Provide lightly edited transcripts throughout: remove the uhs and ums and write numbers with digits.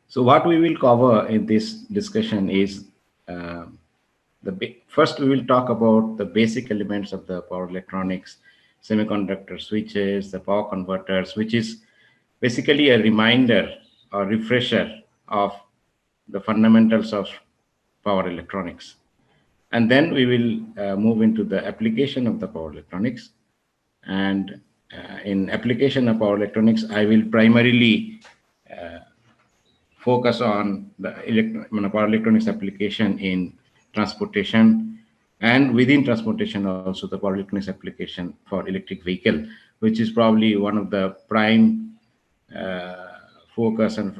So what we will cover in this discussion is uh, first we will talk about the basic elements of the power electronics, semiconductor switches, the power converters, which is basically a reminder or refresher of the fundamentals of power electronics. And then we will move into the application of the power electronics. And in application of power electronics, I will primarily focus on the power electronics application in transportation, and within transportation also the power electronics application for electric vehicle, which is probably one of the prime focus and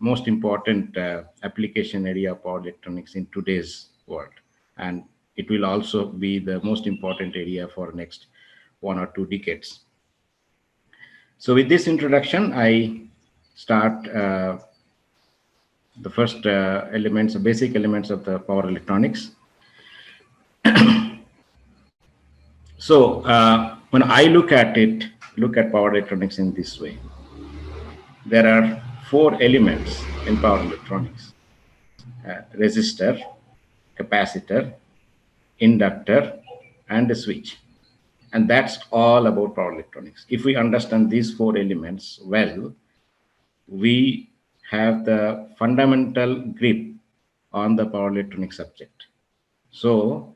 most important application area of power electronics in today's world. And it will also be the most important area for next 1 or 2 decades. So with this introduction, I start the first elements, basic elements of the power electronics. So when I look at power electronics in this way, there are 4 elements in power electronics: resistor, capacitor, inductor, and a switch. And that's all about power electronics. If we understand these 4 elements well, we have the fundamental grip on the power electronic subject. So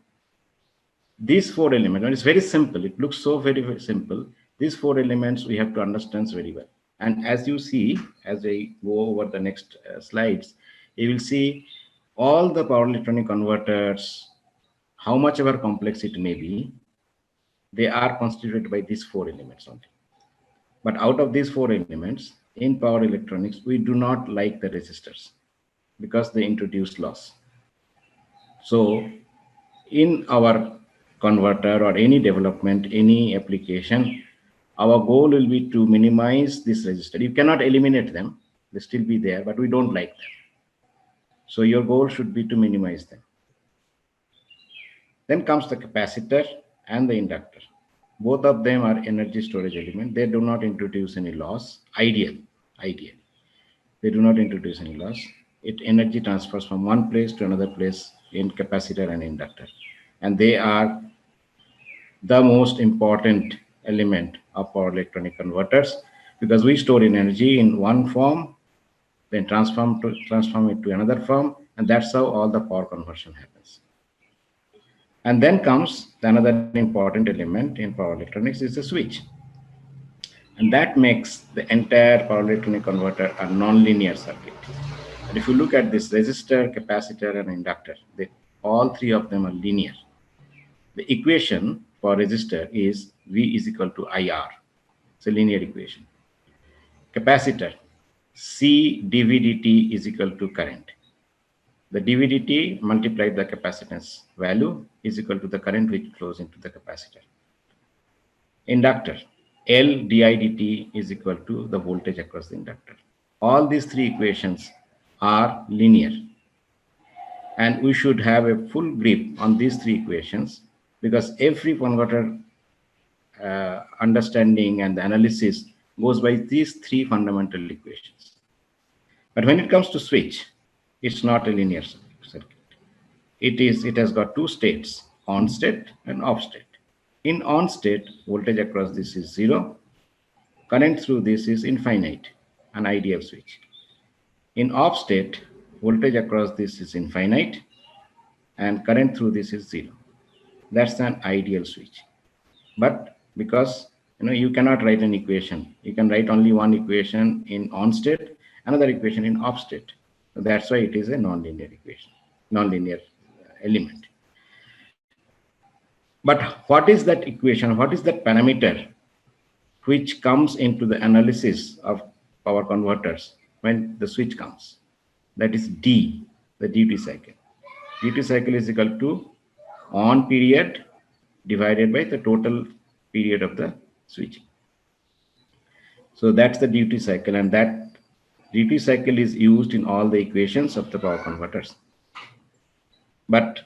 these 4 elements, and it's very simple, it looks so very, very simple. These 4 elements we have to understand very well. And as you see, as I go over the next slides, you will see all the power electronic converters, how much ever complex it may be, they are constituted by these 4 elements only. But out of these 4 elements, in power electronics, we do not like the resistors because they introduce loss. So in our converter or any development, any application, our goal will be to minimize this resistor. You cannot eliminate them, they still be there, but we don't like them. So your goal should be to minimize them. Then comes the capacitor and the inductor. Both of them are energy storage element. They do not introduce any loss. Ideally, they do not introduce any loss. It energy transfers from one place to another place in capacitor and inductor. And they are the most important element of our electronic converters, because we store energy in one form, then transform it to another form, and that's how all the power conversion happens. And then comes another important element in power electronics is the switch. And that makes the entire power electronic converter a non-linear circuit. And if you look at this resistor, capacitor, and inductor, all 3 of them are linear. The equation for resistor is V is equal to IR. It's a linear equation. Capacitor, C dV dt is equal to current. The dV dt multiplied the capacitance value is equal to the current which flows into the capacitor. Inductor, L di dt is equal to the voltage across the inductor. All these 3 equations are linear. And we should have a full grip on these 3 equations, because every converter understanding and the analysis goes by these 3 fundamental equations. But when it comes to switch, it's not a linear circuit. It has got 2 states, on state and off state. In on state, voltage across this is 0. Current through this is infinite, an ideal switch. In off state, voltage across this is infinite and current through this is 0. That's an ideal switch. But because you cannot write an equation, you can write only one equation in on state, another equation in off state. So that's why it is a nonlinear equation, nonlinear element. But what is that equation? What is that parameter which comes into the analysis of power converters when the switch comes? That is D, the duty cycle. Duty cycle is equal to on period divided by the total period of the switching. So that's the duty cycle, and that duty cycle is used in all the equations of the power converters. But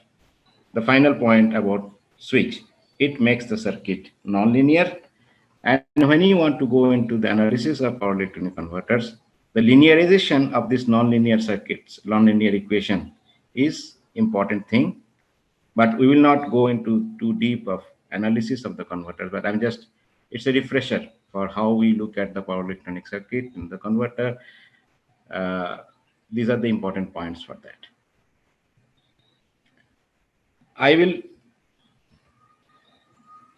the final point about switch, it makes the circuit nonlinear. And when you want to go into the analysis of power electronic converters, The linearization of this nonlinear circuits, nonlinear equation is important thing, but we will not go into too deep of analysis of the converter, but it's a refresher for how we look at the power electronic circuit and the converter. These are the important points for that. I will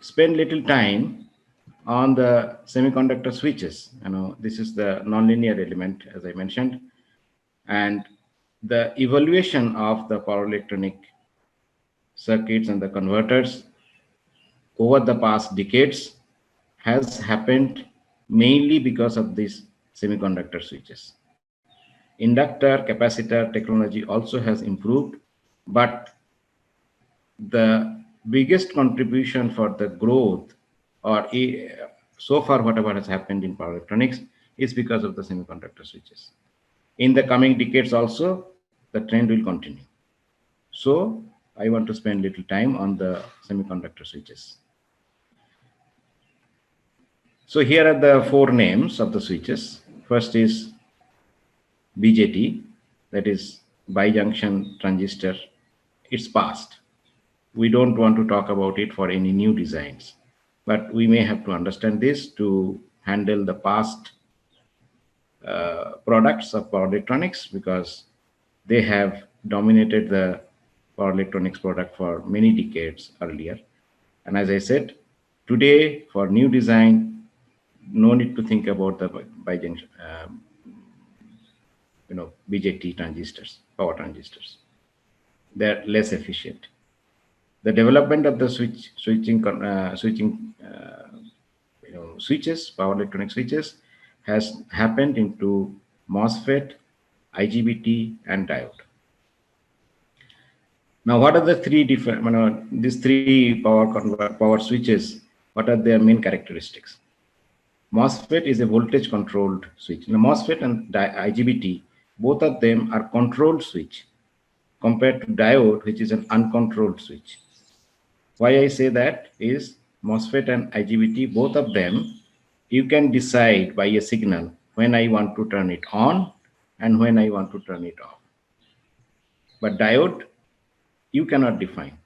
spend little time on the semiconductor switches. This is the nonlinear element, as I mentioned, and the evaluation of the power electronic circuits and the converters over the past decades has happened mainly because of these semiconductor switches. Inductor, capacitor technology also has improved, but the biggest contribution for the growth or so far whatever has happened in power electronics is because of the semiconductor switches. In the coming decades also, the trend will continue. So I want to spend little time on the semiconductor switches. So here are the four names of the switches. First is BJT, that is bijunction transistor. It's past. We don't want to talk about it for any new designs, but we may have to understand this to handle the past products of power electronics, because they have dominated the power electronics product for many decades earlier. And as I said, today for new design, no need to think about the bijunction, BJT transistors, power transistors. They're less efficient. The development of the switches, power electronic switches, has happened into MOSFET, IGBT, and diode. Now, what are the three different, these three power switches? What are their main characteristics? MOSFET is a voltage controlled switch. Now, MOSFET and IGBT, both of them are controlled switch compared to diode, which is an uncontrolled switch. Why I say that is MOSFET and IGBT, both of them, you can decide by a signal when I want to turn it on and when I want to turn it off. But diode, you cannot define.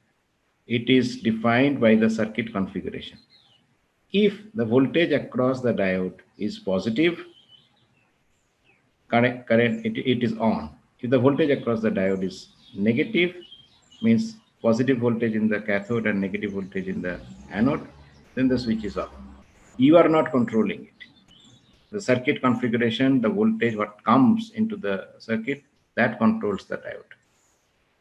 It is defined by the circuit configuration. If the voltage across the diode is positive, current it is on. If the voltage across the diode is negative, means positive voltage in the cathode and negative voltage in the anode, then the switch is off. You are not controlling it. The circuit configuration, the voltage what comes into the circuit, that controls the diode.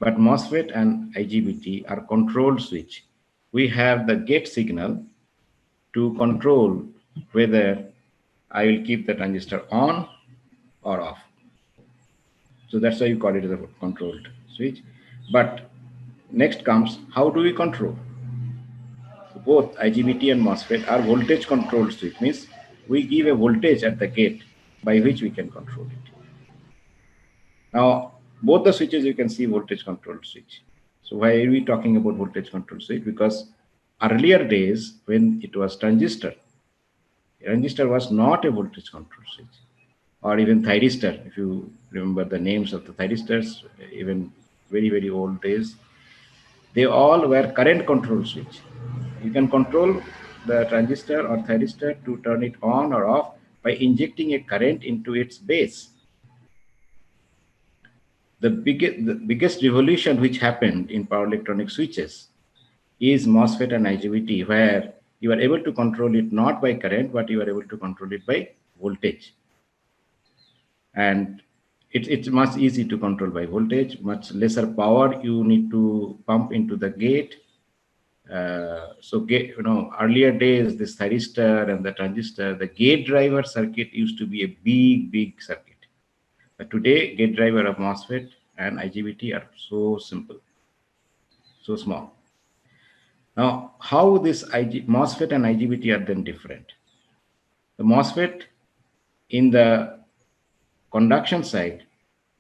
But MOSFET and IGBT are controlled switch. We have the gate signal to control whether I will keep the transistor on or off. So that's why you call it as a controlled switch. But next comes, how do we control? Both IGBT and MOSFET are voltage controlled switch, means we give a voltage at the gate by which we can control it. Now, both the switches you can see voltage controlled switch. So why are we talking about voltage controlled switch? Because earlier days when it was transistor was not a voltage controlled switch, or even thyristor. If you remember the names of the thyristors, even very, very old days, they all were current control switch. You can control the transistor or thyristor to turn it on or off by injecting a current into its base. The biggest revolution which happened in power electronic switches is MOSFET and IGBT, where you are able to control it not by current, but you are able to control it by voltage. And it's much easy to control by voltage, much lesser power you need to pump into the gate. Earlier days, this thyristor and the transistor, the gate driver circuit used to be a big circuit. But today, gate driver of MOSFET and IGBT are so simple, so small. Now, how this MOSFET and IGBT are then different? The MOSFET in the conduction side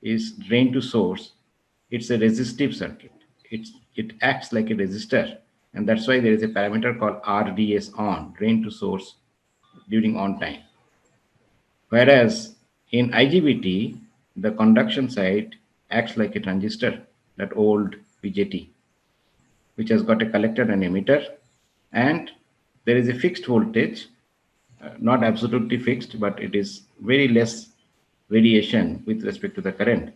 is drain to source. It's a resistive circuit. It acts like a resistor, and that's why there is a parameter called RDS on, drain to source, during on time. Whereas In IGBT, the conduction side acts like a transistor, that old BJT, which has got a collector and emitter, and there is a fixed voltage, not absolutely fixed, but it is very less variation with respect to the current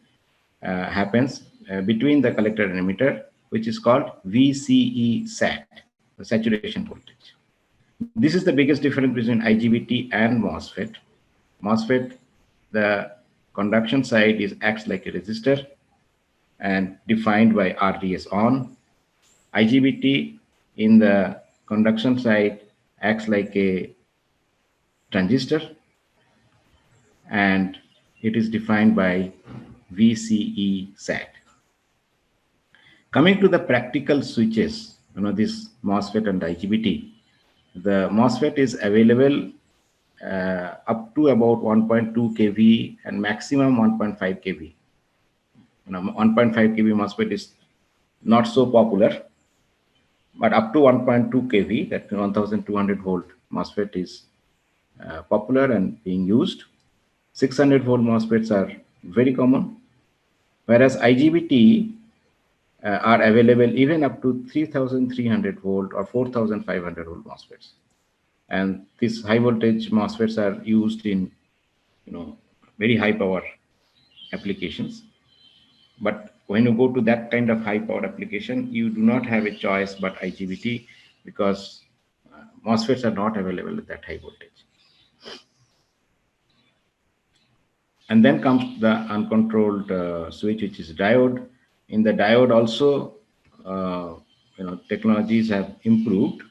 happens between the collector and emitter, which is called VCE SAT, the saturation voltage. This is the biggest difference between IGBT and MOSFET. MOSFET, the conduction side acts like a resistor and defined by RDS on. IGBT in the conduction side acts like a transistor and it is defined by VCE SAT. Coming to the practical switches, this MOSFET and IGBT, the MOSFET is available up to about 1.2 kV and maximum 1.5 kV. 1.5 kV MOSFET is not so popular, but up to 1.2 kV, that 1200 volt MOSFET is popular and being used. 600 volt MOSFETs are very common, whereas IGBT are available even up to 3300 volt or 4500 volt MOSFETs. And these high voltage MOSFETs are used in very high power applications. But when you go to that kind of high power application, you do not have a choice but IGBT, because MOSFETs are not available at that high voltage. And then comes the uncontrolled switch, which is diode. In the diode also, technologies have improved.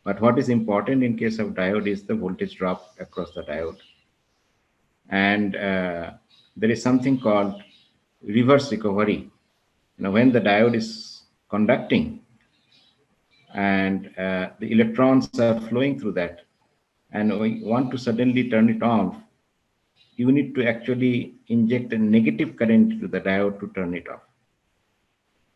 But what is important in case of diode is the voltage drop across the diode. And there is something called reverse recovery. When the diode is conducting and the electrons are flowing through that, and we want to suddenly turn it off, you need to actually inject a negative current to the diode to turn it off.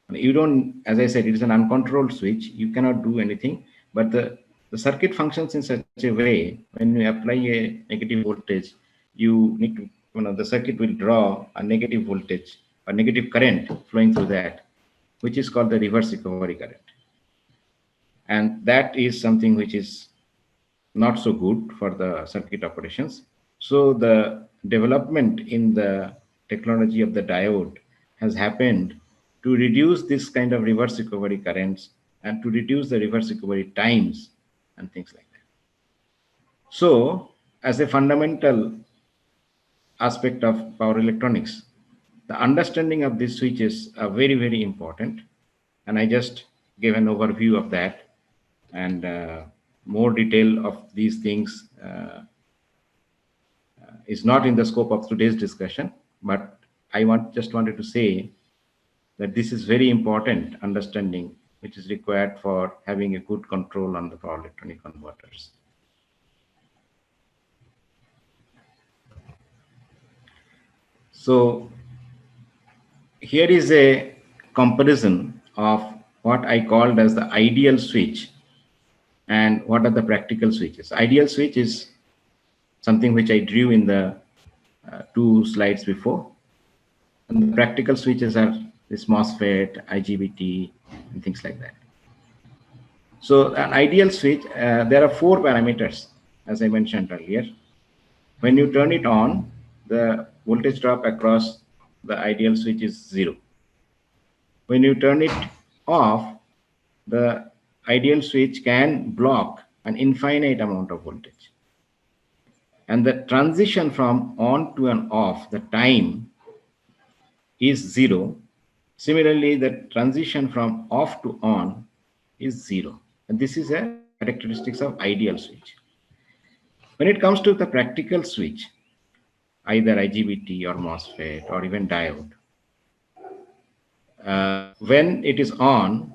And you don't, as I said, it is an uncontrolled switch. You cannot do anything, but the circuit functions in such a way, when you apply a negative voltage, you need to, the circuit will draw a negative voltage, a negative current flowing through that, which is called the reverse recovery current. And that is something which is not so good for the circuit operations. So the development in the technology of the diode has happened to reduce this kind of reverse recovery currents and to reduce the reverse recovery times and things like that. So as a fundamental aspect of power electronics, the understanding of these switches are very, very important. And I just gave an overview of that, and more detail of these things is not in the scope of today's discussion, but I just wanted to say that this is very important understanding which is required for having a good control on the power electronic converters. So here is a comparison of what I called as the ideal switch and what are the practical switches. Ideal switch is something which I drew in the 2 slides before. And the practical switches are this MOSFET, IGBT, and things like that. So an ideal switch, there are 4 parameters, as I mentioned earlier. When you turn it on, the voltage drop across the ideal switch is 0. When you turn it off, the ideal switch can block an infinite amount of voltage. And the transition from on to an off, the time is 0. Similarly, the transition from off to on is 0. And this is a characteristics of ideal switch. When it comes to the practical switch, either IGBT or MOSFET or even diode, when it is on,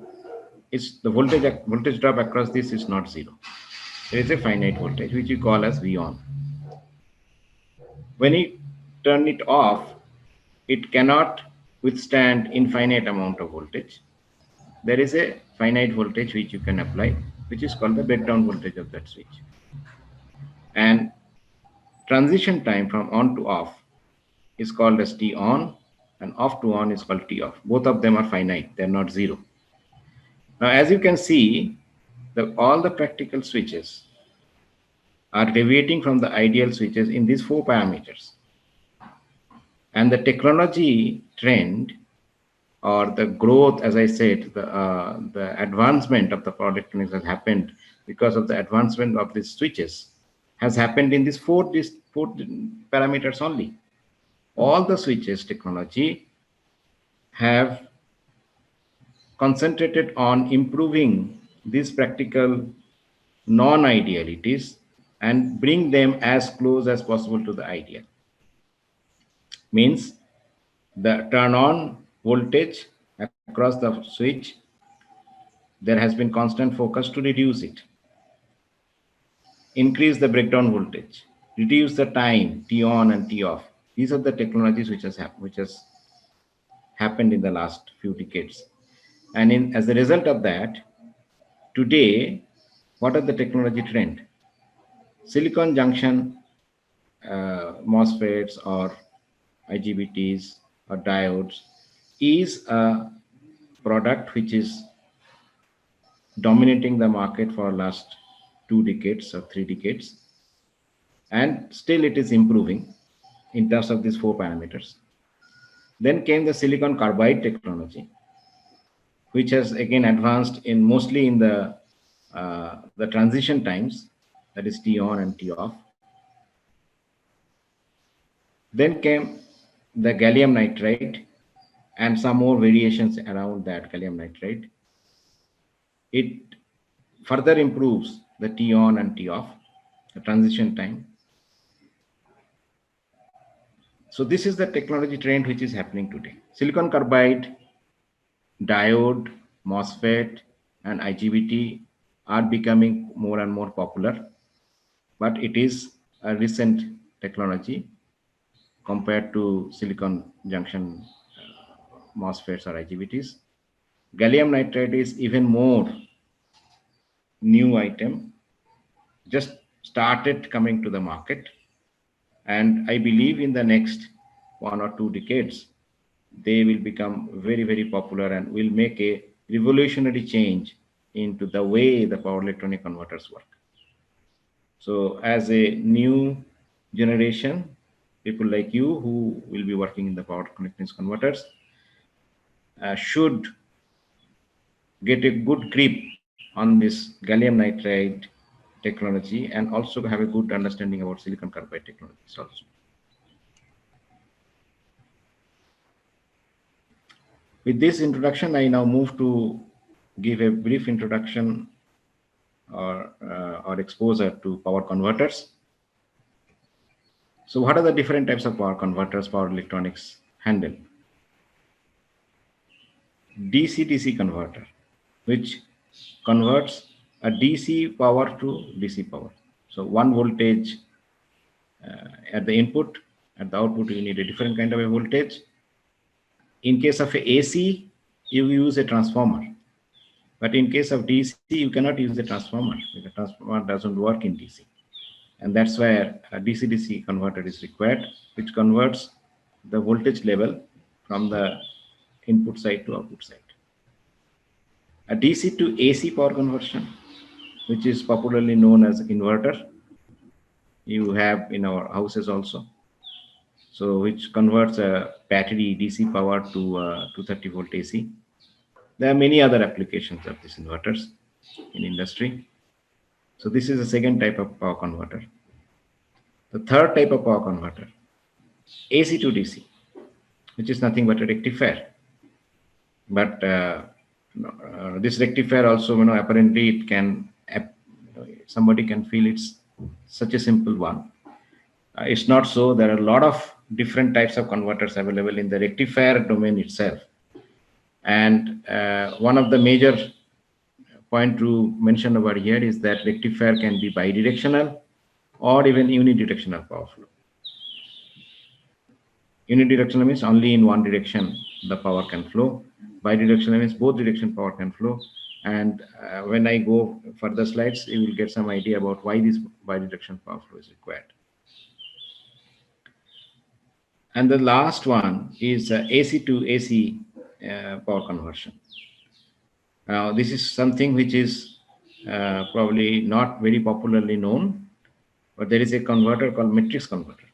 the voltage drop across this is not 0. There is a finite voltage which we call as V on. When you turn it off, it cannot withstand infinite amount of voltage. There is a finite voltage which you can apply, which is called the breakdown voltage of that switch. And transition time from on to off is called as T on, and off to on is called T off. Both of them are finite, they're not zero. Now, as you can see, all the practical switches are deviating from the ideal switches in these 4 parameters. And the technology trend or the growth, as I said, the advancement of the power electronics has happened because of the advancement of these switches has happened in these four parameters only. All the switches technology have concentrated on improving these practical non-idealities and bring them as close as possible to the ideal. Means the turn on voltage across the switch, there has been constant focus to reduce it. Increase the breakdown voltage, reduce the time T on and T off. These are the technologies which has happened in the last few decades. And as a result of that, today, what are the technology trend? Silicon junction MOSFETs or IGBTs or diodes is a product which is dominating the market for last 2 decades or 3 decades, and still it is improving in terms of these 4 parameters. Then came the silicon carbide technology, which has again advanced in mostly in the transition times, that is T on and T off. Then came the gallium nitride and some more variations around that gallium nitride. It further improves the T on and T off, the transition time. So this is the technology trend which is happening today. Silicon carbide, diode, MOSFET, and IGBT are becoming more and more popular, but it is a recent technology compared to silicon junction MOSFETs or IGBTs. Gallium nitride is even more new item, just started coming to the market, and I believe in the next 1 or 2 decades they will become very, very popular and will make a revolutionary change into the way the power electronic converters work. So as a new generation, people like you who will be working in the power electronics converters should get a good grip on this gallium nitride technology and also have a good understanding about silicon carbide technologies also. With this introduction, I now move to give a brief introduction or exposure to power converters. So what are the different types of power converters power electronics handle? DC-DC converter, which converts a DC power to DC power. So 1 voltage at the input, at the output you need a different kind of a voltage. In case of a AC, you use a transformer. But in case of DC, you cannot use a transformer. The transformer doesn't work in DC. And that's where a DC-DC converter is required, which converts the voltage level from the input side to output side. A DC to AC power conversion, which is popularly known as inverter, you have in our houses also. So which converts a battery DC power to 230 volt AC. There are many other applications of these inverters in industry. So this is the second type of power converter. The third type of power converter, AC to DC, which is nothing but a rectifier. But this rectifier also, apparently it can, somebody can feel it's such a simple one. It's not so. There are a lot of different types of converters available in the rectifier domain itself. And one of the major point to mention over here is that rectifier can be bidirectional or even unidirectional power flow. Unidirectional means only in one direction the power can flow. Bidirectional means both direction power can flow. And when I go further slides, you will get some idea about why this bidirectional power flow is required. And the last one is AC to AC power conversion. Now, this is something which is probably not very popularly known, but there is a converter called matrix converter.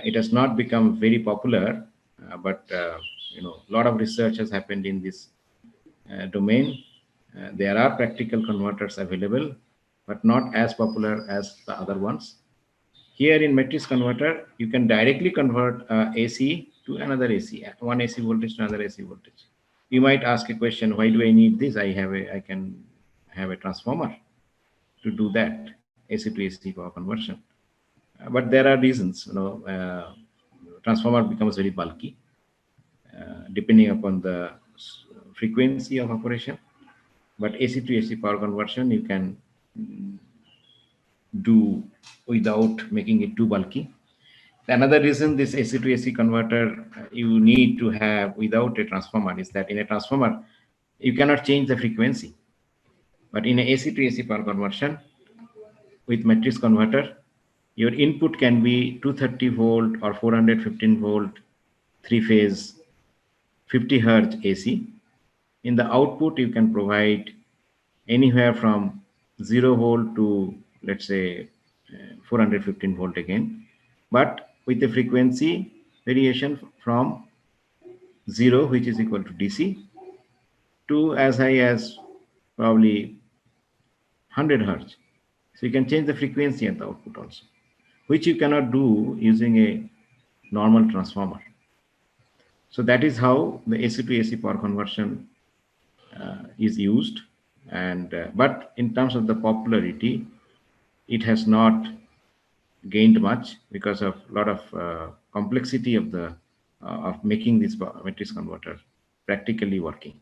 It has not become very popular, but a lot of research has happened in this domain. There are practical converters available, but not as popular as the other ones. Here in matrix converter, you can directly convert AC to another AC, one AC voltage to another AC voltage. You might ask a question, why do I need this? I can have a transformer to do that, AC to AC power conversion. But there are reasons, transformer becomes very bulky, depending upon the frequency of operation. But AC to AC power conversion, you can do without making it too bulky. Another reason this AC to AC converter you need to have without a transformer is that in a transformer, you cannot change the frequency. But in a AC to AC power conversion, with matrix converter, your input can be 230 volt or 415 volt, three phase, 50 hertz AC. In the output, you can provide anywhere from 0 volt to, let's say, 415 volt again, but with a frequency variation from 0, which is equal to DC, to as high as probably 100 hertz. So you can change the frequency at the output also, which you cannot do using a normal transformer. So that is how the AC to AC power conversion is used. And but in terms of the popularity, it has not gained much because of a lot of complexity of the of making this matrix converter practically working.